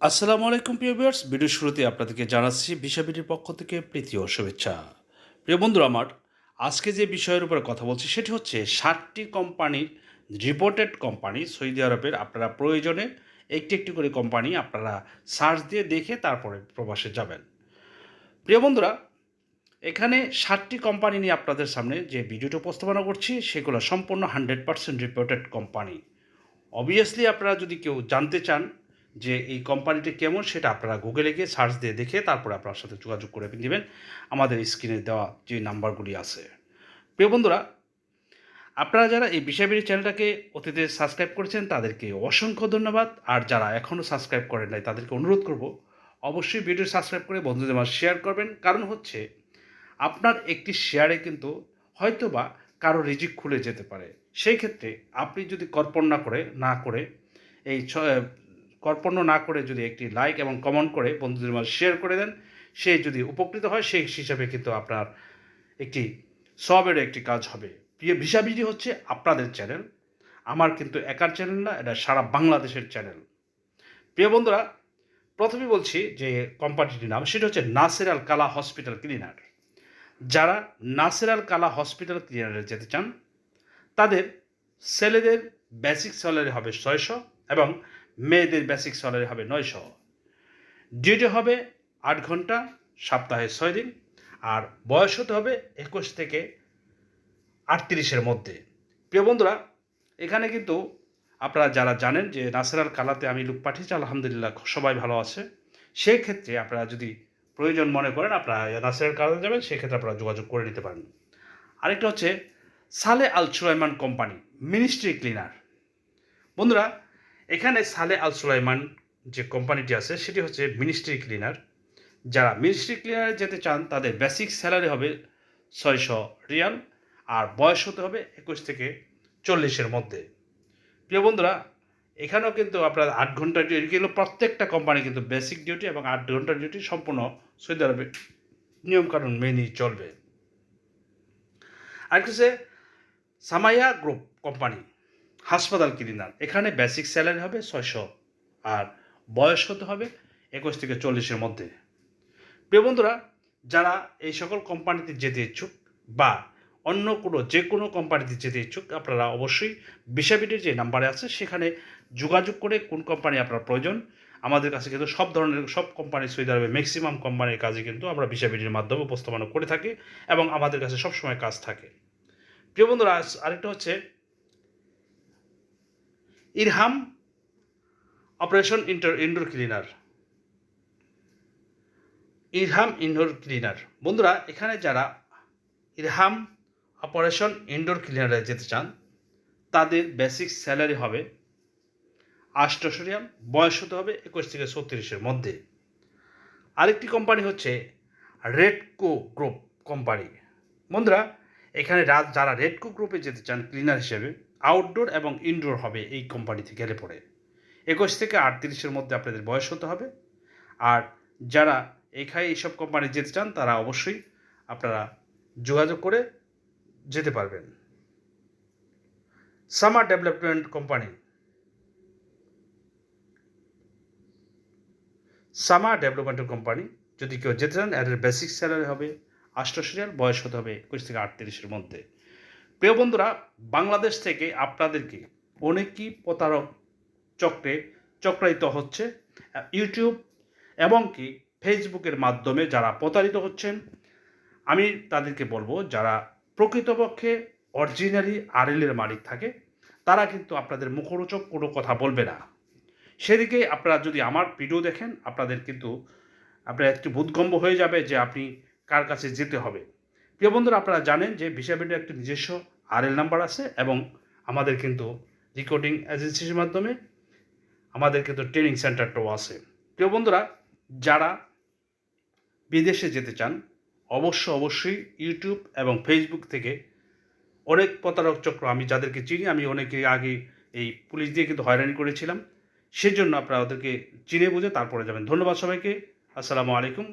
আসসালামু আলাইকুম প্রিয় ভিউয়ার্স, ভিডিও শুরুতে আপনাদেরকে জানাচ্ছি ভিসা বিডির পক্ষ থেকে প্রীতি ও শুভেচ্ছা। প্রিয় বন্ধুরা আমার, আজকে যে বিষয়ের উপরে কথা বলছি সেটি হচ্ছে 60টি কোম্পানির রিপোর্টেড কোম্পানি সৌদি আরবের। আপনারা প্রয়োজনে একটি একটি করে কোম্পানি আপনারা সার্চ দিয়ে দেখে তারপরে প্রবাসে যাবেন। প্রিয় বন্ধুরা, এখানে 60টি কোম্পানি নিয়ে আপনাদের সামনে যে ভিডিওটা উপস্থাপনা করছি সেগুলো সম্পূর্ণ 100% রিপোর্টেড কোম্পানি। অবভিয়াসলি আপনারা যদি কেউ জানতে চান যে এই কোম্পানিটি কেমন, সেটা আপনারা গুগলে গিয়ে সার্চ দিয়ে দেখে তারপরে আপনার সাথে যোগাযোগ করে নেবেন আমাদের স্ক্রিনে দেওয়া যে নাম্বারগুলি আছে। প্রিয় বন্ধুরা, আপনারা যারা এই বিষয় বিড়ি চ্যানেলটাকে অতীতে সাবস্ক্রাইব করেছেন তাদেরকে অসংখ্য ধন্যবাদ। আর যারা এখনও সাবস্ক্রাইব করেন নাই তাদেরকে অনুরোধ করব অবশ্যই ভিডিও সাবস্ক্রাইব করে বন্ধুদের মাঝে শেয়ার করবেন। কারণ হচ্ছে আপনার একটি শেয়ারে কিন্তু হয়তোবা কারো রিজিক খুলে যেতে পারে। সেই ক্ষেত্রে আপনি যদি কর্পণ না করে এই কর্পণ্য না করে যদি একটি লাইক এবং কমেন্ট করে বন্ধুদের মাঝে শেয়ার করে দেন, সে যদি উপকৃত হয় সেই হিসাবে কিন্তু আপনার একটি সবের একটি কাজ হবে। প্রিয় ভিসা বিডি হচ্ছে আপনাদের চ্যানেল, আমার কিন্তু একার চ্যানেল না, এটা সারা বাংলাদেশের চ্যানেল। প্রিয় বন্ধুরা, প্রথমে বলছি যে কোম্পানিটির নাম, সেটা হচ্ছে নাসের আল কালা হসপিটাল ক্লিনার। যারা নাসের আল কালা হসপিটাল ক্লিনারে যেতে চান তাদের ছেলেদের বেসিক স্যালারি হবে 600 এবং মেয়েদের বেসিক স্যালারি হবে 900। ডিউটি হবে 8 ঘন্টা, সপ্তাহে 6 দিন, আর বয়স হতে হবে 21 থেকে 38-এর মধ্যে। প্রিয় বন্ধুরা, এখানে কিন্তু আপনারা যারা জানেন যে নাসের আল কালাতে আমি লোক পাঠিয়েছি, আলহামদুলিল্লাহ সবাই ভালো আছে। সেই ক্ষেত্রে আপনারা যদি প্রয়োজন মনে করেন আপনারা নাসের আল কালাতে যাবেন, সেক্ষেত্রে আপনারা যোগাযোগ করে নিতে পারেন। আরেকটা হচ্ছে সালে আল সুলাইমান কোম্পানি মিনিস্ট্রি ক্লিনার। বন্ধুরা, এখানে সালে আল সুলাইমান যে কোম্পানিটি আছে সেটি হচ্ছে মিনিস্ট্রি ক্লিনার। যারা মিনিস্ট্রি ক্লিনারে যেতে চান তাদের বেসিক স্যালারি হবে 600 রিয়াল, আর বয়স হতে হবে 21 থেকে 40-এর মধ্যে। প্রিয় বন্ধুরা, এখানেও কিন্তু আপনার 8 ঘন্টা ডিউটি, কিন্তু প্রত্যেকটা কোম্পানি কিন্তু বেসিক ডিউটি এবং 8 ঘন্টার ডিউটি সম্পূর্ণ সৌদি আরবে নিয়মকানুন মেনেই চলবে। আর হচ্ছে সামাইয়া গ্রুপ কোম্পানি হাসপাতাল ক্লিনার। এখানে বেসিক স্যালারি হবে 600 আর বয়স হতে হবে 21 থেকে 40-এর মধ্যে। প্রিয় বন্ধুরা, যারা এই সকল কোম্পানিতে যেতে ইচ্ছুক বা অন্য যে কোনো কোম্পানিতে যেতে ইচ্ছুক, আপনারা অবশ্যই ভিসা বিডির যে নাম্বারে আছে সেখানে যোগাযোগ করে কোন কোম্পানি আপনার প্রয়োজন। আমাদের কাছে কিন্তু সব কোম্পানি সৌদি আরবে ম্যাক্সিমাম কোম্পানির কাজে কিন্তু আমরা ভিসা বিডির মাধ্যমে উপস্থাপনা করে থাকি এবং আমাদের কাছে সবসময় কাজ থাকে। প্রিয় বন্ধুরা, আরেকটা হচ্ছে Irham operation indoor cleaner. Irham indoor cleaner বন্ধুরা, এখানে যারা ইরহাম অপারেশন ইনডোর ক্লিনারে যেতে চান তাদের বেসিক স্যালারি হবে 800 রিয়াল, বয়স হতে হবে 21 থেকে 36-এর মধ্যে। আরেকটি কোম্পানি হচ্ছে রেডকো গ্রুপ কোম্পানি। বন্ধুরা, এখানে যারা রেডকো গ্রুপে যেতে চান ক্লিনার হিসেবে, আউটডোর এবং ইনডোর হবে এই কোম্পানিতে গেলে পরে 21 থেকে 38-এর মধ্যে আপনাদের বয়স হতে হবে। আর যারা এইসব কোম্পানি যেতে চান তারা অবশ্যই আপনারা যোগাযোগ করে যেতে পারবেন। সামার ডেভেলপমেন্ট কোম্পানি, সামার ডেভেলপমেন্টের কোম্পানি যদি কেউ যেতে চান, এর বেসিক স্যালারি হবে 800 রিয়াল, বয়স হতে হবে 21 থেকে 38-এর মধ্যে। প্রিয় বন্ধুরা, বাংলাদেশ থেকে আপনাদেরকে অনেকই প্রতারক চক্রায়িত হচ্ছে ইউটিউব এবং কি ফেসবুকের মাধ্যমে। যারা প্রতারিত হচ্ছেন, আমি তাদেরকে বলবো যারা প্রকৃতপক্ষে অরিজিনালি আরএলের মালিক থাকে তারা কিন্তু আপনাদের মুখরোচক কোনো কথা বলবে না। সেদিকে আপনারা যদি আমার ভিডিও দেখেন আপনাদের কিন্তু আপনার একটু বোধগম্য হয়ে যাবে যে আপনি কার কাছে যেতে হবে। প্রিয় বন্ধুরা, আপনারা জানেন যে ভিসা বিডির একটি নিজস্ব আরএল নাম্বার আছে এবং আমাদের কিন্তু রেকর্ডিং এজেন্সির মাধ্যমে আমাদের কিন্তু ট্রেনিং সেন্টারটাও আছে। প্রিয় বন্ধুরা, যারা বিদেশে যেতে চান অবশ্যই ইউটিউব এবং ফেসবুক থেকে অনেক প্রতারক চক্র, আমি যাদেরকে চিনি, আমি অনেকে আগে এই পুলিশ দিয়ে কিন্তু হয়রানি করেছিলাম, সেজন্য আপনারা ওদেরকে চিনে বুঝে তারপরে যাবেন। ধন্যবাদ সবাইকে। আসসালামু আলাইকুম।